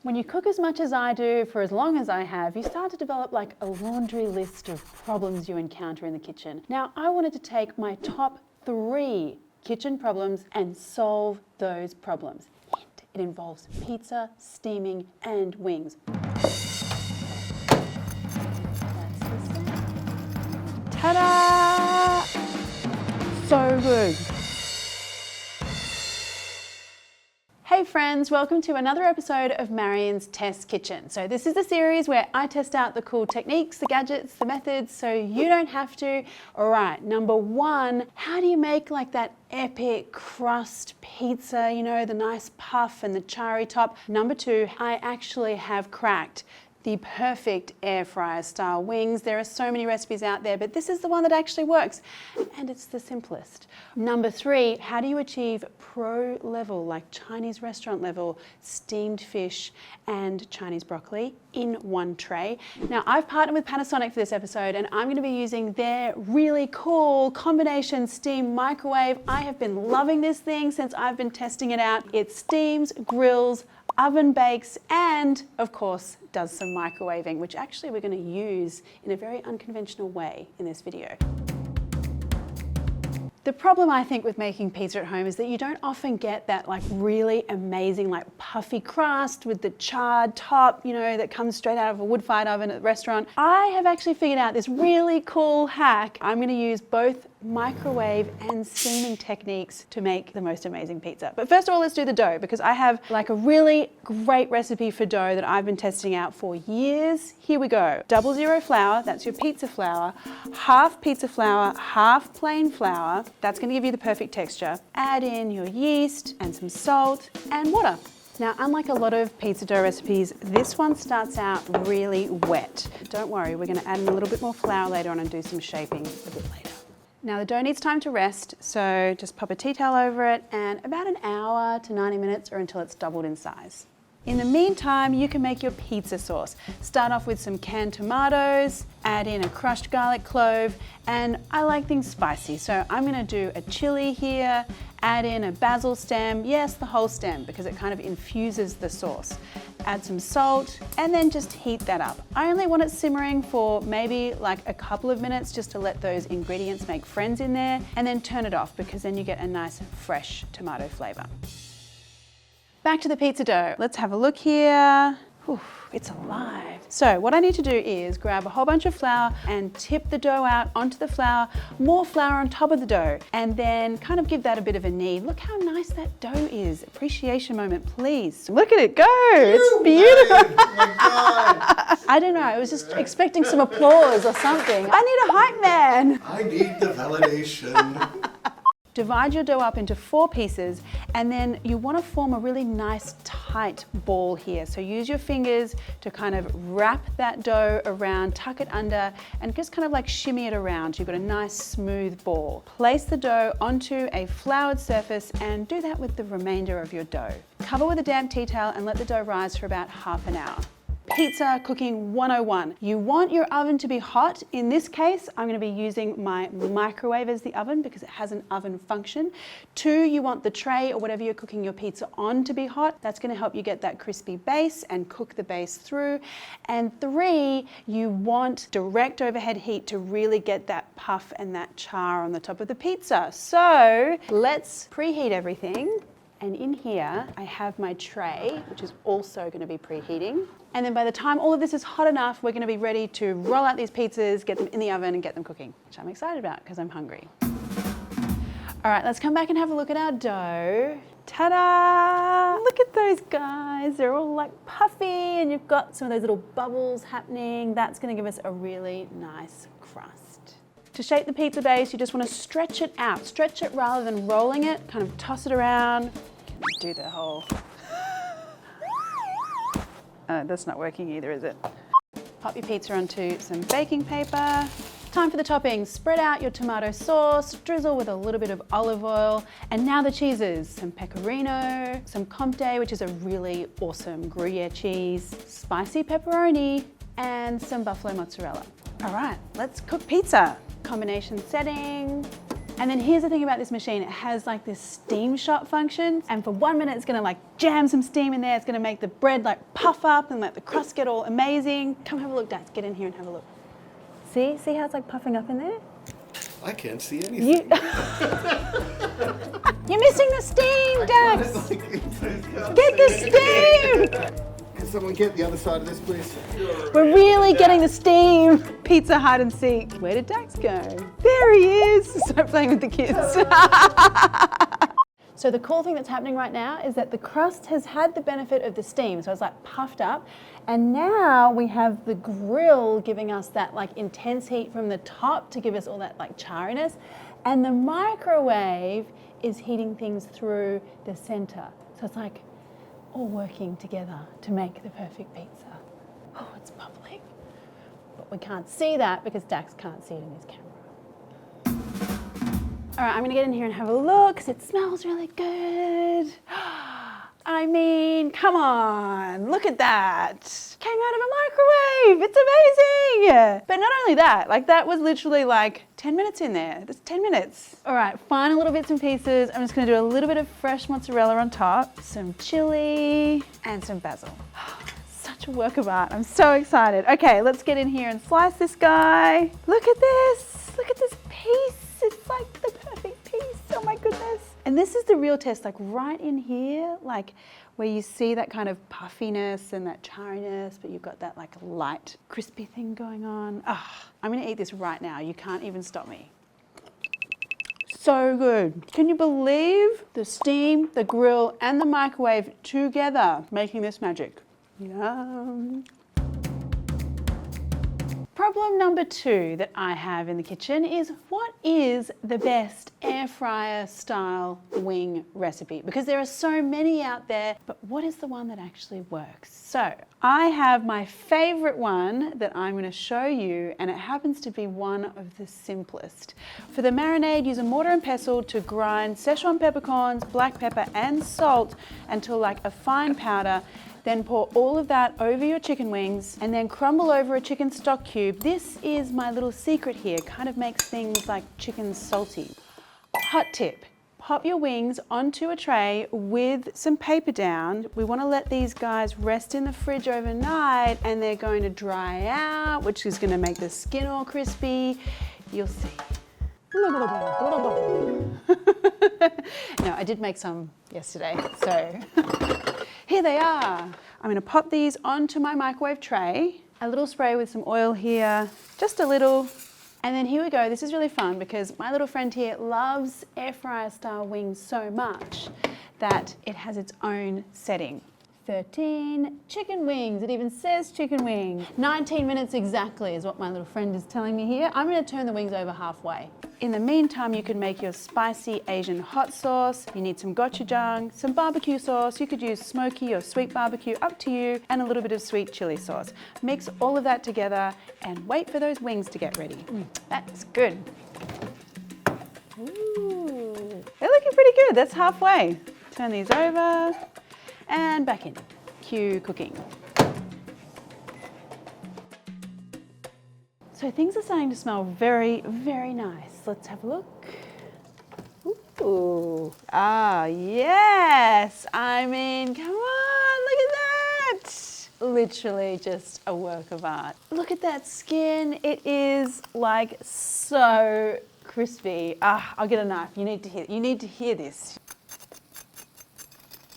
When you cook as much as I do for as long as I have, you start to develop like a laundry list of problems you encounter in the kitchen. Now, I wanted to take my top 3 kitchen problems and solve those problems. Hint, it involves pizza, steaming, and wings. That's the sound. Ta-da! So good. Hey friends, welcome to another episode of Marion's Test Kitchen. So this is a series where I test out the cool techniques, the gadgets, the methods, so you don't have to. All right, number 1, how do you make like that epic crust pizza, you know, the nice puff and the charry top? Number 2, I actually have cracked the perfect air fryer style wings. There are so many recipes out there, but this is the one that actually works, and it's the simplest. Number 3, how do you achieve pro level, like Chinese restaurant level, steamed fish and Chinese broccoli in one tray? Now, I've partnered with Panasonic for this episode, and I'm gonna be using their really cool combination steam microwave. I have been loving this thing since I've been testing it out. It steams, grills, oven bakes, and of course does some microwaving, which actually we're going to use in a very unconventional way in this video. The problem I think with making pizza at home is that you don't often get that like really amazing like puffy crust with the charred top, you know, that comes straight out of a wood-fired oven at the restaurant. I have actually figured out this really cool hack. I'm going to use both microwave and steaming techniques to make the most amazing pizza. But first of all, let's do the dough, because I have like a really great recipe for dough that I've been testing out for years. Here we go. 00 flour, that's your pizza flour, half pizza flour, half plain flour. That's going to give you the perfect texture. Add in your yeast and some salt and water. Now, unlike a lot of pizza dough recipes, this one starts out really wet. Don't worry, we're going to add in a little bit more flour later on and do some shaping a bit later. Now the dough needs time to rest, so just pop a tea towel over it and about an hour to 90 minutes or until it's doubled in size. In the meantime, you can make your pizza sauce. Start off with some canned tomatoes, add in a crushed garlic clove, and I like things spicy, so I'm gonna do a chili here, add in a basil stem, yes, the whole stem, because it kind of infuses the sauce. Add some salt, and then just heat that up. I only want it simmering for maybe like a couple of minutes just to let those ingredients make friends in there, and then turn it off because then you get a nice fresh tomato flavor. Back to the pizza dough. Let's have a look here. Whew, it's alive. So what I need to do is grab a whole bunch of flour and tip the dough out onto the flour, more flour on top of the dough, and then kind of give that a bit of a knead. Look how nice that dough is. Appreciation moment, please. Look at it go. It's beautiful. Oh my God. I don't know, I was just expecting some applause or something. I need a hype man. I need the validation. Divide your dough up into 4 pieces, and then you want to form a really nice tight ball here. So use your fingers to kind of wrap that dough around, tuck it under, and just kind of like shimmy it around. So you've got a nice smooth ball. Place the dough onto a floured surface and do that with the remainder of your dough. Cover with a damp tea towel and let the dough rise for about half an hour. Pizza cooking 101. You want your oven to be hot. In this case, I'm going to be using my microwave as the oven because it has an oven function. 2, you want the tray or whatever you're cooking your pizza on to be hot. That's going to help you get that crispy base and cook the base through. And 3, you want direct overhead heat to really get that puff and that char on the top of the pizza. So let's preheat everything. And in here, I have my tray, which is also going to be preheating. And then by the time all of this is hot enough, we're going to be ready to roll out these pizzas, get them in the oven and get them cooking, which I'm excited about because I'm hungry. All right, let's come back and have a look at our dough. Ta-da! Look at those guys. They're all like puffy and you've got some of those little bubbles happening. That's going to give us a really nice crust. To shape the pizza base, you just want to stretch it out. Stretch it rather than rolling it. Kind of toss it around. Do the whole... that's not working either, is it? Pop your pizza onto some baking paper. Time for the toppings. Spread out your tomato sauce, drizzle with a little bit of olive oil, and now the cheeses. Some pecorino, some Comté, which is a really awesome Gruyere cheese, spicy pepperoni, and some buffalo mozzarella. All right, let's cook pizza. Combination setting, And then here's the thing about this machine, it has like this steam shot function, and for 1 minute it's gonna like jam some steam in there, it's gonna make the bread like puff up and let the crust get all amazing. Come have a look, Dax, get in here and have a look. See how it's like puffing up in there? I can't see anything. You're missing the steam, Dax! Get the steam! Can someone get the other side of this, please? We're really getting the steam. Pizza hide and seek. Where did Dax go? There he is. Stop playing with the kids. So the cool thing that's happening right now is that the crust has had the benefit of the steam. So it's like puffed up. And now we have the grill giving us that like intense heat from the top to give us all that like charriness. And the microwave is heating things through the center. So it's like all working together to make the perfect pizza. Oh, it's bubbling. But we can't see that because Dax can't see it in his camera. All right, I'm gonna get in here and have a look because it smells really good. I mean, come on, look at that. Came out of a microwave, it's amazing. But not only that, like that was literally like 10 minutes in there, that's 10 minutes. All right, final little bits and pieces. I'm just gonna do a little bit of fresh mozzarella on top, some chili, and some basil. Such a work of art, I'm so excited. Okay, let's get in here and slice this guy. Look at this piece. It's like the perfect piece, oh my goodness. And this is the real test, like right in here, like where you see that kind of puffiness and that charriness, but you've got that like light, crispy thing going on. Ah, I'm gonna eat this right now. You can't even stop me. So good. Can you believe the steam, the grill, and the microwave together making this magic? Yum. Problem number 2 that I have in the kitchen is what is the best air fryer style wing recipe? Because there are so many out there, but what is the one that actually works? So I have my favorite one that I'm going to show you, and it happens to be one of the simplest. For the marinade, use a mortar and pestle to grind Szechuan peppercorns, black pepper and salt until like a fine powder. Then pour all of that over your chicken wings and then crumble over a chicken stock cube. This is my little secret here, kind of makes things like chicken salty. Hot tip, pop your wings onto a tray with some paper down. We want to let these guys rest in the fridge overnight and they're going to dry out, which is going to make the skin all crispy. You'll see. No, I did make some yesterday, so here they are. I'm gonna pop these onto my microwave tray. A little spray with some oil here, just a little. And then here we go. This is really fun because my little friend here loves air fryer style wings so much that it has its own setting. 13 chicken wings. It even says chicken wings. 19 minutes exactly is what my little friend is telling me here. I'm going to turn the wings over halfway. In the meantime, you can make your spicy Asian hot sauce. You need some gochujang, some barbecue sauce. You could use smoky or sweet barbecue, up to you, and a little bit of sweet chili sauce. Mix all of that together and wait for those wings to get ready. That's good. Ooh, they're looking pretty good. That's halfway. Turn these over. And back in. Cue cooking. So things are starting to smell very, very nice. Let's have a look. Ooh. Ah, yes. I mean, come on, look at that. Literally just a work of art. Look at that skin. It is like so crispy. Ah, I'll get a knife. You need to hear this.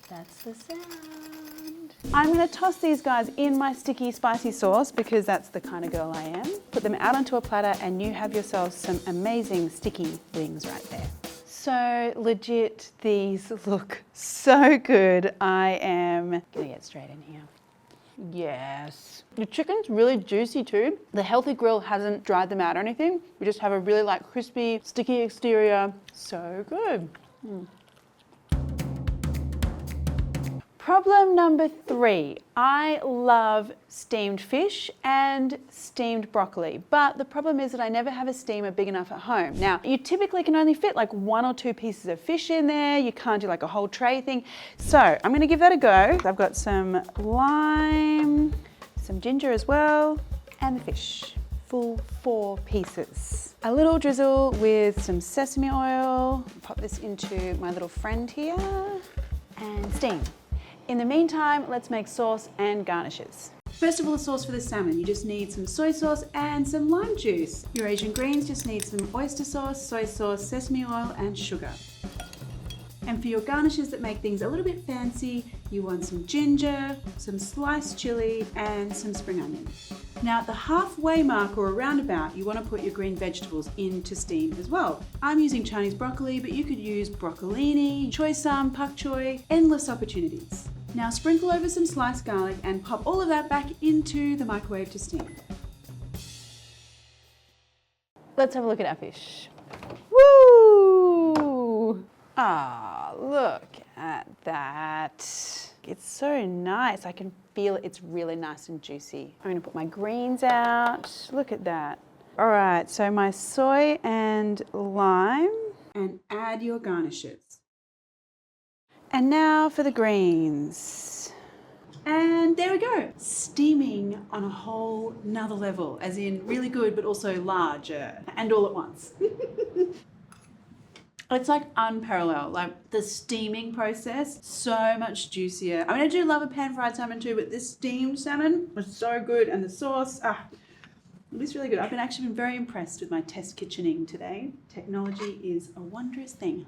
That's the sound. I'm gonna toss these guys in my sticky spicy sauce because that's the kind of girl I am. Put them out onto a platter and you have yourself some amazing sticky wings right there. So legit, these look so good. I am gonna get straight in here. Yes. The chicken's really juicy too. The healthy grill hasn't dried them out or anything. We just have a really like crispy, sticky exterior. So good. Problem number 3, I love steamed fish and steamed broccoli, but the problem is that I never have a steamer big enough at home. Now, you typically can only fit like 1 or 2 pieces of fish in there. You can't do like a whole tray thing. So I'm gonna give that a go. I've got some lime, some ginger as well, and the fish. full 4 pieces. A little drizzle with some sesame oil. Pop this into my little friend here and steam. In the meantime, let's make sauce and garnishes. First of all, the sauce for the salmon. You just need some soy sauce and some lime juice. Your Asian greens just need some oyster sauce, soy sauce, sesame oil, and sugar. And for your garnishes that make things a little bit fancy, you want some ginger, some sliced chili, and some spring onion. Now at the halfway mark or around about, you want to put your green vegetables into steam as well. I'm using Chinese broccoli, but you could use broccolini, choy sam, pak choy, endless opportunities. Now sprinkle over some sliced garlic and pop all of that back into the microwave to steam. Let's have a look at our fish. Woo! Ah, look at that. It's so nice. I can feel it. It's really nice and juicy. I'm going to put my greens out. Look at that. All right, so my soy and lime. And add your garnishes. And now for the greens. And there we go. Steaming on a whole nother level, as in really good, but also larger and all at once. It's like unparalleled, like the steaming process, so much juicier. I mean, I do love a pan-fried salmon too, but this steamed salmon was so good, and the sauce, it's really good. I've actually been very impressed with my test kitchening today. Technology is a wondrous thing.